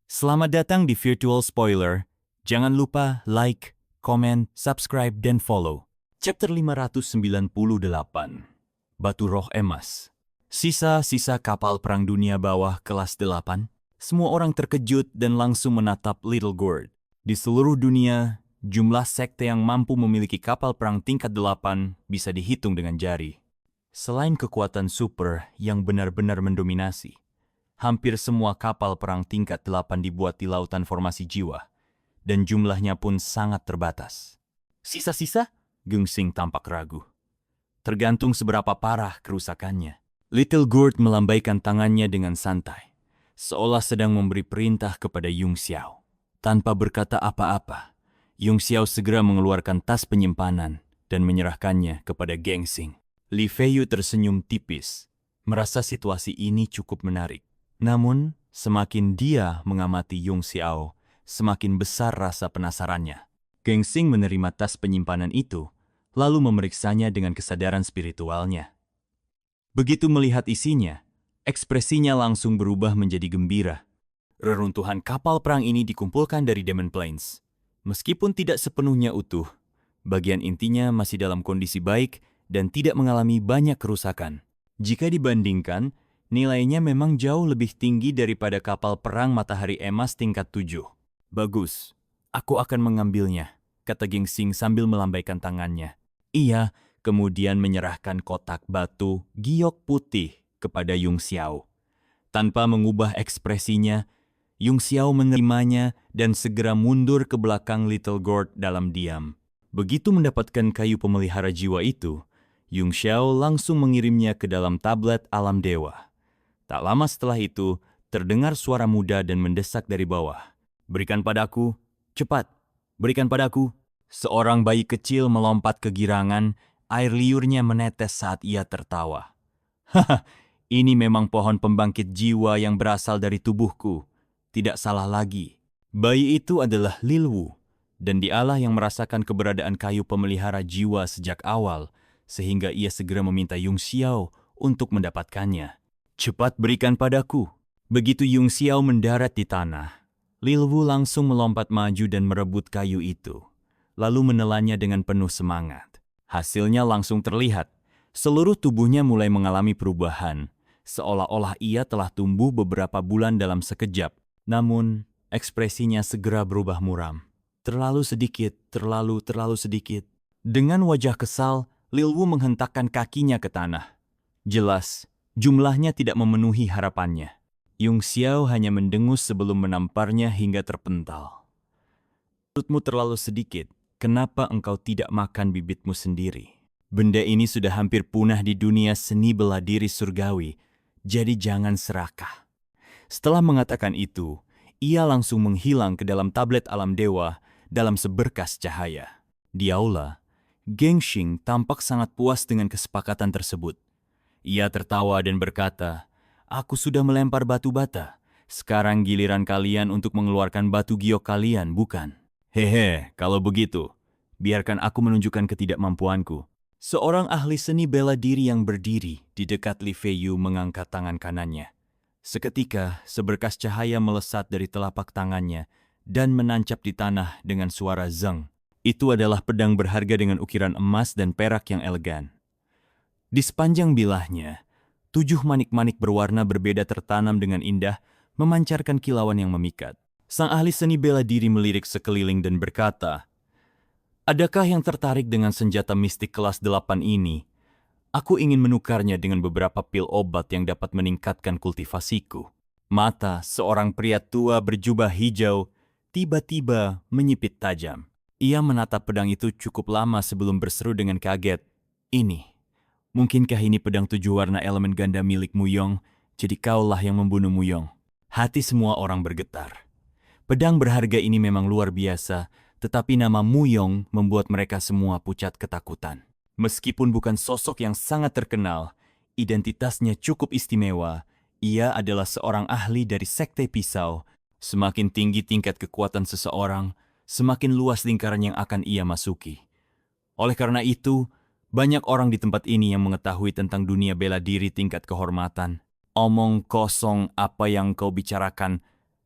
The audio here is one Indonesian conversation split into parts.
Selamat datang di Virtual Spoiler. Jangan lupa like, komen, subscribe, dan follow. Chapter 598. Batu Roh Emas. Sisa-sisa kapal Perang Dunia Bawah kelas 8. Semua orang terkejut dan langsung menatap Little Gourd. Di seluruh dunia, jumlah sekte yang mampu memiliki kapal perang tingkat 8 bisa dihitung dengan jari. Selain kekuatan super yang benar-benar mendominasi, hampir semua kapal perang tingkat 8 dibuat di lautan formasi jiwa, dan jumlahnya pun sangat terbatas. Sisa-sisa? Gengsing tampak ragu. Tergantung seberapa parah kerusakannya. Little Gourd melambaikan tangannya dengan santai, seolah sedang memberi perintah kepada Yung Xiao. Tanpa berkata apa-apa, Yung Xiao segera mengeluarkan tas penyimpanan dan menyerahkannya kepada Gengsing. Li Feiyu tersenyum tipis, merasa situasi ini cukup menarik. Namun, semakin dia mengamati Yung Xiao, semakin besar rasa penasarannya. Gengsing menerima tas penyimpanan itu, lalu memeriksanya dengan kesadaran spiritualnya. Begitu melihat isinya, ekspresinya langsung berubah menjadi gembira. Reruntuhan kapal perang ini dikumpulkan dari Demon Plains. Meskipun tidak sepenuhnya utuh, bagian intinya masih dalam kondisi baik dan tidak mengalami banyak kerusakan. Jika dibandingkan, nilainya memang jauh lebih tinggi daripada kapal perang Matahari Emas tingkat 7. Bagus, aku akan mengambilnya, kata Gengsing sambil melambaikan tangannya. Ia kemudian menyerahkan kotak batu giok putih kepada Yung Xiao. Tanpa mengubah ekspresinya, Yung Xiao menerimanya dan segera mundur ke belakang Little Gourd dalam diam. Begitu mendapatkan kayu pemelihara jiwa itu, Yung Xiao langsung mengirimnya ke dalam tablet alam dewa. Tak lama setelah itu, terdengar suara muda dan mendesak dari bawah. "Berikan padaku, cepat, berikan padaku." Seorang bayi kecil melompat kegirangan, air liurnya menetes saat ia tertawa. "Haha, ini memang pohon pembangkit jiwa yang berasal dari tubuhku. Tidak salah lagi." Bayi itu adalah Lil Wu, dan dialah yang merasakan keberadaan kayu pemelihara jiwa sejak awal, sehingga ia segera meminta Yung Xiao untuk mendapatkannya. "Cepat berikan padaku." Begitu Yung Xiao mendarat di tanah, Lil Wu langsung melompat maju dan merebut kayu itu, lalu menelannya dengan penuh semangat. Hasilnya langsung terlihat. Seluruh tubuhnya mulai mengalami perubahan, seolah-olah ia telah tumbuh beberapa bulan dalam sekejap. Namun, ekspresinya segera berubah muram. Terlalu sedikit, terlalu sedikit. Dengan wajah kesal, Lil Wu menghentakkan kakinya ke tanah. Jelas, jumlahnya tidak memenuhi harapannya. Yung Xiao hanya mendengus sebelum menamparnya hingga terpental. "Perutmu terlalu sedikit, kenapa engkau tidak makan bibitmu sendiri? Benda ini sudah hampir punah di dunia seni bela diri surgawi, jadi jangan serakah." Setelah mengatakan itu, ia langsung menghilang ke dalam tablet alam dewa dalam seberkas cahaya. Di aula, Gengsing tampak sangat puas dengan kesepakatan tersebut. Ia tertawa dan berkata, "Aku sudah melempar batu bata. Sekarang giliran kalian untuk mengeluarkan batu giok kalian, bukan? Hehe, kalau begitu, biarkan aku menunjukkan ketidakmampuanku." Seorang ahli seni bela diri yang berdiri di dekat Li Feiyu mengangkat tangan kanannya. Seketika, seberkas cahaya melesat dari telapak tangannya dan menancap di tanah dengan suara zeng. Itu adalah pedang berharga dengan ukiran emas dan perak yang elegan. Di sepanjang bilahnya, 7 manik-manik berwarna berbeda tertanam dengan indah, memancarkan kilauan yang memikat. Sang ahli seni bela diri melirik sekeliling dan berkata, "Adakah yang tertarik dengan senjata mistik kelas 8 ini? Aku ingin menukarnya dengan beberapa pil obat yang dapat meningkatkan kultivasiku." Mata seorang pria tua berjubah hijau tiba-tiba menyipit tajam. Ia menatap pedang itu cukup lama sebelum berseru dengan kaget, mungkinkah ini pedang 7 warna elemen ganda milik Muyong, jadi kaulah yang membunuh Muyong?" Hati semua orang bergetar. Pedang berharga ini memang luar biasa, tetapi nama Muyong membuat mereka semua pucat ketakutan. Meskipun bukan sosok yang sangat terkenal, identitasnya cukup istimewa. Ia adalah seorang ahli dari sekte pisau. Semakin tinggi tingkat kekuatan seseorang, semakin luas lingkaran yang akan ia masuki. Oleh karena itu, banyak orang di tempat ini yang mengetahui tentang dunia bela diri tingkat kehormatan. "Omong kosong, apa yang kau bicarakan?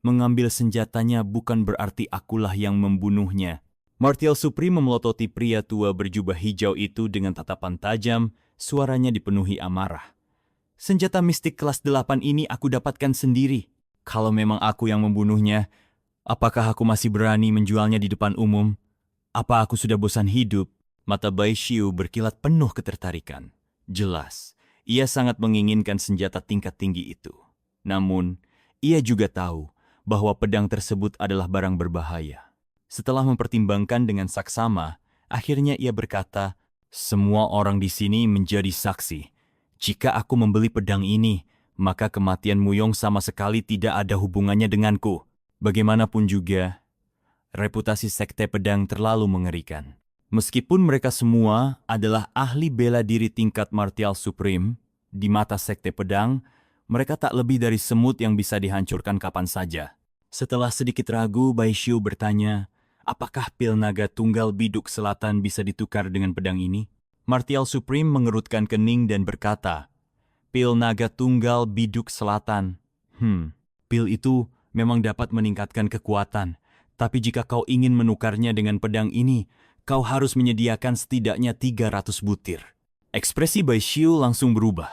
Mengambil senjatanya bukan berarti akulah yang membunuhnya. Martial Supreme memelototi pria tua berjubah hijau itu dengan tatapan tajam, suaranya dipenuhi amarah. Senjata mistik kelas 8 ini aku dapatkan sendiri. Kalau memang aku yang membunuhnya, apakah aku masih berani menjualnya di depan umum? Apa aku sudah bosan hidup? Mata Bai Shiu berkilat penuh ketertarikan. Jelas, ia sangat menginginkan senjata tingkat tinggi itu. Namun, ia juga tahu bahwa pedang tersebut adalah barang berbahaya. Setelah mempertimbangkan dengan saksama, akhirnya ia berkata, "Semua orang di sini menjadi saksi. Jika aku membeli pedang ini, maka kematian Muyong sama sekali tidak ada hubungannya denganku. Bagaimanapun juga, reputasi sekte pedang terlalu mengerikan. Meskipun mereka semua adalah ahli bela diri tingkat Martial Supreme, di mata sekte pedang, mereka tak lebih dari semut yang bisa dihancurkan kapan saja." Setelah sedikit ragu, Bai Shiu bertanya, apakah pil naga tunggal biduk selatan bisa ditukar dengan pedang ini? Martial Supreme mengerutkan kening dan berkata, pil naga tunggal biduk selatan. Pil itu memang dapat meningkatkan kekuatan, tapi jika kau ingin menukarnya dengan pedang ini, kau harus menyediakan setidaknya 300 butir. Ekspresi Bai Shiu langsung berubah.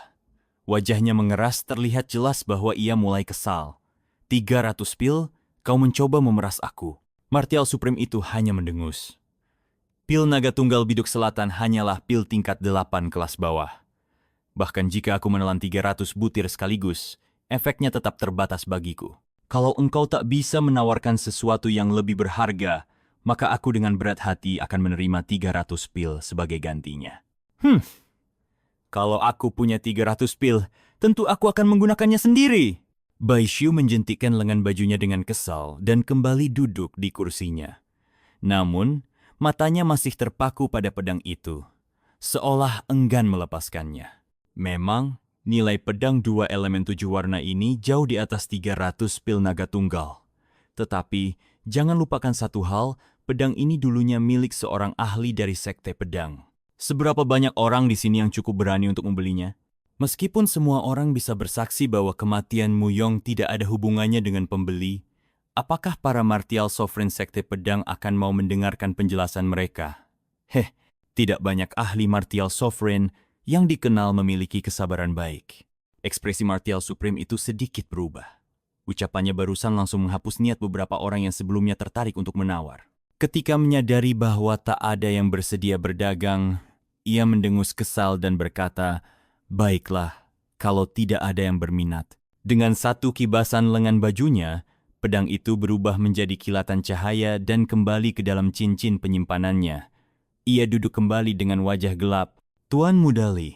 Wajahnya mengeras, terlihat jelas bahwa ia mulai kesal. 300 pil, kau mencoba memeras aku. Martial Supreme itu hanya mendengus. Pil naga tunggal biduk selatan hanyalah pil tingkat 8 kelas bawah. Bahkan jika aku menelan 300 butir sekaligus, efeknya tetap terbatas bagiku. Kalau engkau tak bisa menawarkan sesuatu yang lebih berharga, maka aku dengan berat hati akan menerima 300 pil sebagai gantinya. Kalau aku punya 300 pil, tentu aku akan menggunakannya sendiri. Bai Shiu menjentikkan lengan bajunya dengan kesal dan kembali duduk di kursinya. Namun, matanya masih terpaku pada pedang itu, seolah enggan melepaskannya. Memang, nilai pedang 2 elemen 7 warna ini jauh di atas 300 pil naga tunggal. Tetapi, jangan lupakan satu hal, pedang ini dulunya milik seorang ahli dari sekte pedang. Seberapa banyak orang di sini yang cukup berani untuk membelinya? Meskipun semua orang bisa bersaksi bahwa kematian Muyong tidak ada hubungannya dengan pembeli, apakah para Martial Sovereign Sekte Pedang akan mau mendengarkan penjelasan mereka? Tidak banyak ahli Martial Sovereign yang dikenal memiliki kesabaran baik. Ekspresi Martial Supreme itu sedikit berubah. Ucapannya barusan langsung menghapus niat beberapa orang yang sebelumnya tertarik untuk menawar. Ketika menyadari bahwa tak ada yang bersedia berdagang, ia mendengus kesal dan berkata, baiklah, kalau tidak ada yang berminat. Dengan satu kibasan lengan bajunya, pedang itu berubah menjadi kilatan cahaya dan kembali ke dalam cincin penyimpanannya. Ia duduk kembali dengan wajah gelap. Tuan Muda Li,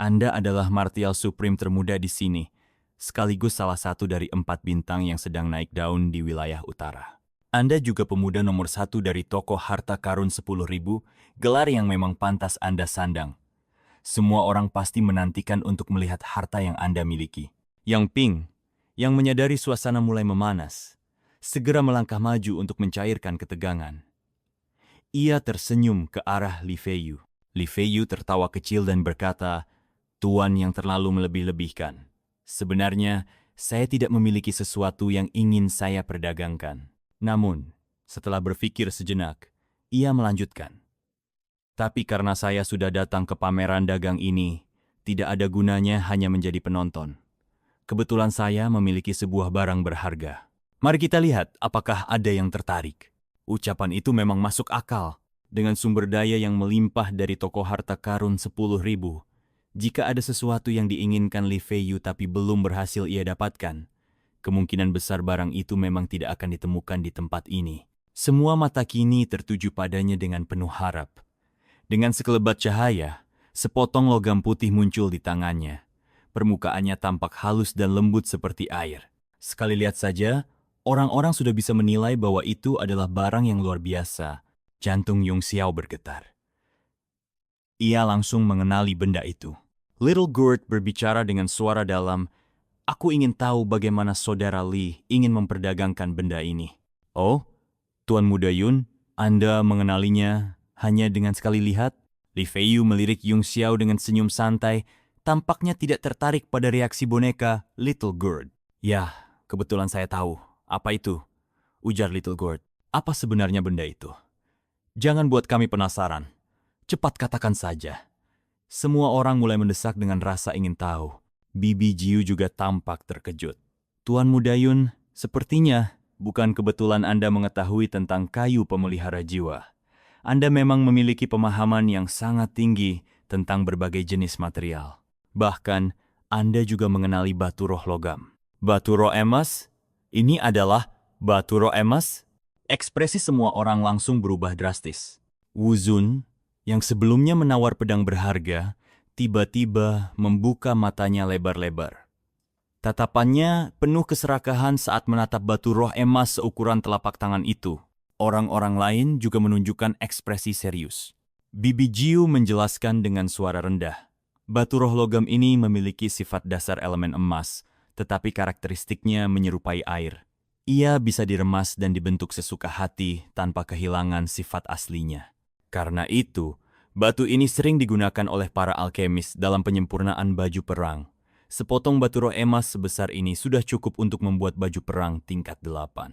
Anda adalah Martial Supreme termuda di sini, sekaligus salah satu dari 4 bintang yang sedang naik daun di wilayah utara. Anda juga pemuda nomor 1 dari toko harta karun 10.000, gelar yang memang pantas Anda sandang. Semua orang pasti menantikan untuk melihat harta yang Anda miliki. Yang Ping, yang menyadari suasana mulai memanas, segera melangkah maju untuk mencairkan ketegangan. Ia tersenyum ke arah Li Feiyu. Li Feiyu tertawa kecil dan berkata, Tuan yang terlalu melebih-lebihkan. Sebenarnya, saya tidak memiliki sesuatu yang ingin saya perdagangkan. Namun, setelah berpikir sejenak, ia melanjutkan. Tapi karena saya sudah datang ke pameran dagang ini, tidak ada gunanya hanya menjadi penonton. Kebetulan saya memiliki sebuah barang berharga. Mari kita lihat apakah ada yang tertarik. Ucapan itu memang masuk akal. Dengan sumber daya yang melimpah dari toko harta karun 10.000, jika ada sesuatu yang diinginkan Li Feiyu tapi belum berhasil ia dapatkan, kemungkinan besar barang itu memang tidak akan ditemukan di tempat ini. Semua mata kini tertuju padanya dengan penuh harap. Dengan sekelebat cahaya, sepotong logam putih muncul di tangannya. Permukaannya tampak halus dan lembut seperti air. Sekali lihat saja, orang-orang sudah bisa menilai bahwa itu adalah barang yang luar biasa. Jantung Yung Xiao bergetar. Ia langsung mengenali benda itu. Little Gourd berbicara dengan suara dalam, aku ingin tahu bagaimana saudara Li ingin memperdagangkan benda ini. Oh, Tuan Muda Yun, Anda mengenalinya hanya dengan sekali lihat? Li Feiyu melirik Yung Xiao dengan senyum santai, tampaknya tidak tertarik pada reaksi boneka Little Gourd. Ya, kebetulan saya tahu. Apa itu? Ujar Little Gourd. Apa sebenarnya benda itu? Jangan buat kami penasaran. Cepat katakan saja. Semua orang mulai mendesak dengan rasa ingin tahu. Bibi Jiu juga tampak terkejut. Tuan Mudayun, sepertinya bukan kebetulan Anda mengetahui tentang kayu pemelihara jiwa. Anda memang memiliki pemahaman yang sangat tinggi tentang berbagai jenis material. Bahkan, Anda juga mengenali batu roh logam. Batu roh emas? Ini adalah batu roh emas? Ekspresi semua orang langsung berubah drastis. Wu Zun, yang sebelumnya menawar pedang berharga, tiba-tiba membuka matanya lebar-lebar. Tatapannya penuh keserakahan saat menatap batu roh emas seukuran telapak tangan itu. Orang-orang lain juga menunjukkan ekspresi serius. Bibi Jiu menjelaskan dengan suara rendah. Batu roh logam ini memiliki sifat dasar elemen emas, tetapi karakteristiknya menyerupai air. Ia bisa diremas dan dibentuk sesuka hati tanpa kehilangan sifat aslinya. Karena itu, batu ini sering digunakan oleh para alkemis dalam penyempurnaan baju perang. Sepotong batu roh emas sebesar ini sudah cukup untuk membuat baju perang tingkat 8.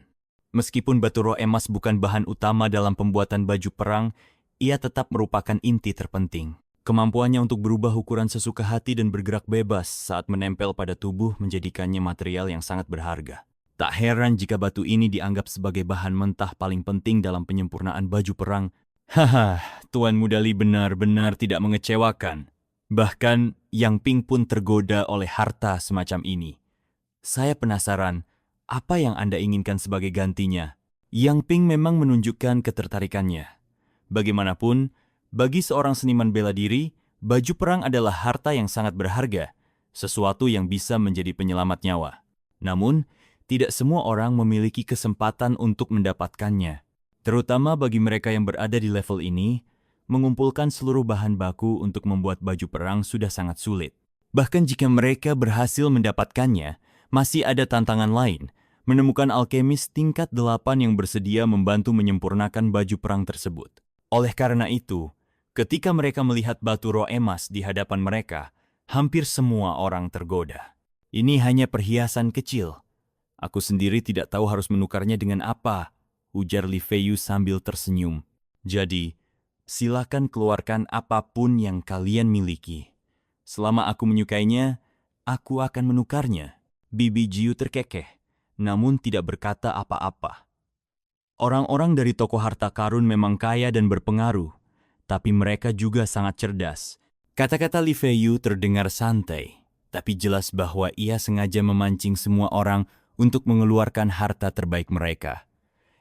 Meskipun batu roh emas bukan bahan utama dalam pembuatan baju perang, ia tetap merupakan inti terpenting. Kemampuannya untuk berubah ukuran sesuka hati dan bergerak bebas saat menempel pada tubuh menjadikannya material yang sangat berharga. Tak heran jika batu ini dianggap sebagai bahan mentah paling penting dalam penyempurnaan baju perang. Haha, Tuan Mudali benar-benar tidak mengecewakan. Bahkan, Yang Ping pun tergoda oleh harta semacam ini. Saya penasaran, apa yang Anda inginkan sebagai gantinya? Yang Ping memang menunjukkan ketertarikannya. Bagaimanapun, bagi seorang seniman bela diri, baju perang adalah harta yang sangat berharga, sesuatu yang bisa menjadi penyelamat nyawa. Namun, tidak semua orang memiliki kesempatan untuk mendapatkannya. Terutama bagi mereka yang berada di level ini, mengumpulkan seluruh bahan baku untuk membuat baju perang sudah sangat sulit. Bahkan jika mereka berhasil mendapatkannya, masih ada tantangan lain, menemukan alkemis tingkat 8 yang bersedia membantu menyempurnakan baju perang tersebut. Oleh karena itu, ketika mereka melihat batu roh emas di hadapan mereka, hampir semua orang tergoda. Ini hanya perhiasan kecil. Aku sendiri tidak tahu harus menukarnya dengan apa, ujar Li Feiyu sambil tersenyum. Jadi, silakan keluarkan apapun yang kalian miliki. Selama aku menyukainya, aku akan menukarnya. Bibi Jiu terkekeh, namun tidak berkata apa-apa. Orang-orang dari toko harta karun memang kaya dan berpengaruh, tapi mereka juga sangat cerdas. Kata-kata Li Feiyu terdengar santai, tapi jelas bahwa ia sengaja memancing semua orang untuk mengeluarkan harta terbaik mereka.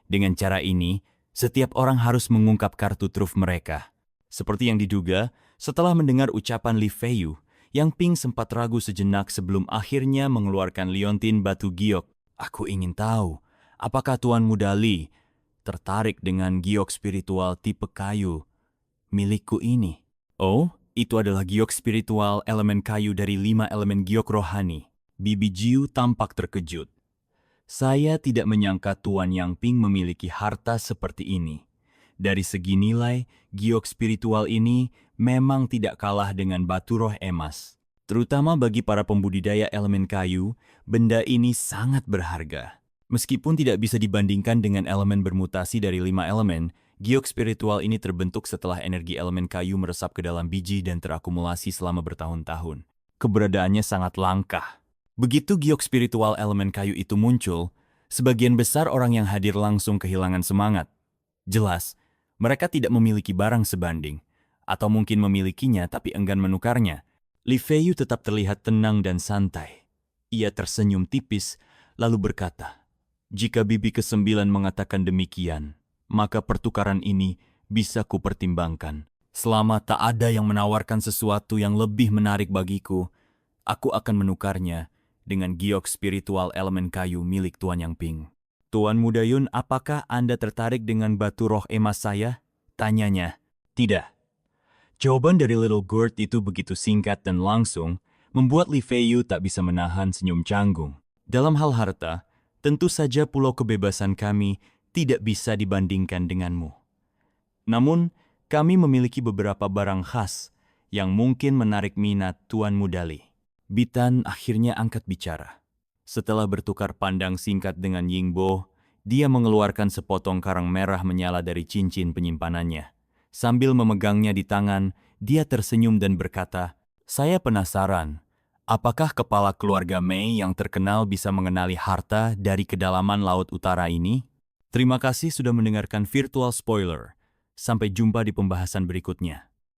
Dengan cara ini, setiap orang harus mengungkap kartu truf mereka. Seperti yang diduga, setelah mendengar ucapan Li Feiyu, Yang Ping sempat ragu sejenak sebelum akhirnya mengeluarkan liontin batu giok. Aku ingin tahu, apakah Tuan Mudali tertarik dengan giok spiritual tipe kayu milikku ini? Oh, itu adalah giok spiritual elemen kayu dari 5 elemen giok rohani. Bibi Jiu tampak terkejut. Saya tidak menyangka Tuan Yang Ping memiliki harta seperti ini. Dari segi nilai, giok spiritual ini memang tidak kalah dengan batu roh emas. Terutama bagi para pembudidaya elemen kayu, benda ini sangat berharga. Meskipun tidak bisa dibandingkan dengan elemen bermutasi dari 5 elemen, giok spiritual ini terbentuk setelah energi elemen kayu meresap ke dalam biji dan terakumulasi selama bertahun-tahun. Keberadaannya sangat langka. Begitu giok spiritual elemen kayu itu muncul, sebagian besar orang yang hadir langsung kehilangan semangat. Jelas, mereka tidak memiliki barang sebanding, atau mungkin memilikinya tapi enggan menukarnya. Li Feiyu tetap terlihat tenang dan santai. Ia tersenyum tipis, lalu berkata, "Jika Bibi ke-9 mengatakan demikian, maka pertukaran ini bisa kupertimbangkan. Selama tak ada yang menawarkan sesuatu yang lebih menarik bagiku, aku akan menukarnya dengan giok spiritual elemen kayu milik Tuan Yang Ping." "Tuan Mudayun, apakah Anda tertarik dengan batu roh emas saya?" tanyanya. "Tidak." Jawaban dari Little Gourd itu begitu singkat dan langsung, membuat Li Feiyu tak bisa menahan senyum canggung. Dalam hal harta, tentu saja pulau kebebasan kami tidak bisa dibandingkan denganmu. Namun, kami memiliki beberapa barang khas yang mungkin menarik minat Tuan Mudali. Bitan akhirnya angkat bicara. Setelah bertukar pandang singkat dengan Yingbo, dia mengeluarkan sepotong karang merah menyala dari cincin penyimpanannya. Sambil memegangnya di tangan, dia tersenyum dan berkata, "Saya penasaran, apakah kepala keluarga Mei yang terkenal bisa mengenali harta dari kedalaman Laut Utara ini?" Terima kasih sudah mendengarkan Virtual Spoiler. Sampai jumpa di pembahasan berikutnya.